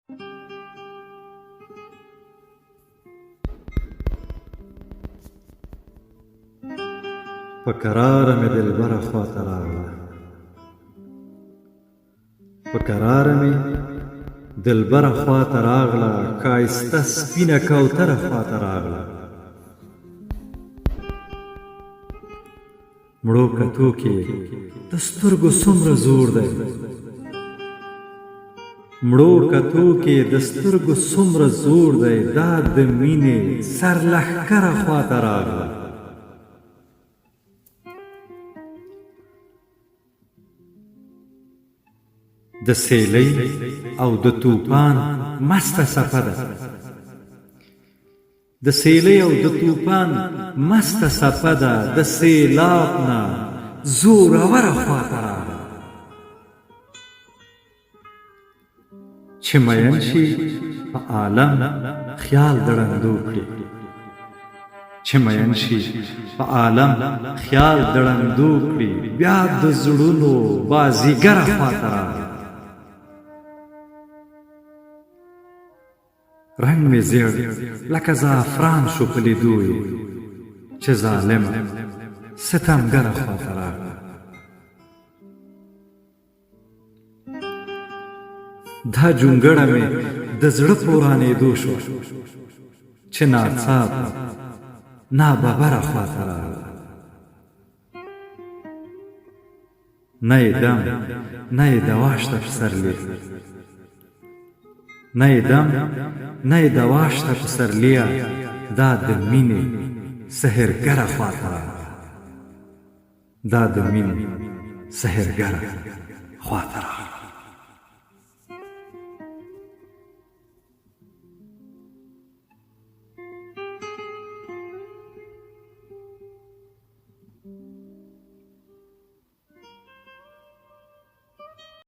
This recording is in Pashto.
په کراره مې دلبره خواته راغله، په کراره مې دلبره خواته راغله، ښایسته سپینه کوتره خواته راغله. مړو کتو کې د سترګو څومره زور دی، مړو کتو کې د سترګو څومره زور دی، دا د مینې سرلښکره خواته راغله. د سیلۍ او د طوفان مسته څپه ده، د سیلۍ او د طوفان مسته څپه ده، د سیلاب نه زوروره خواته راغله. چې مین شي په عالم خیال د ړندو کړي، چې مین شي په عالم خیال د ړندو کړي، بیا د زړونو بازیګره خواته راغله. رنگ می زیړ لکه زعفران شو په لیدو یې، چې ظالمه ستمګره خواته راغله. دا جونګړه مې د زړه پورانېدو شو، چې ناڅاپه ناببره خواته راغله. نه یې دم نه یې دوا شته پسرلي، نه یې دم نه یې دوا شته پسرلیه، دا د مینې سحرګره خواته راغله، دا د مینې سحرګره خواته راغله.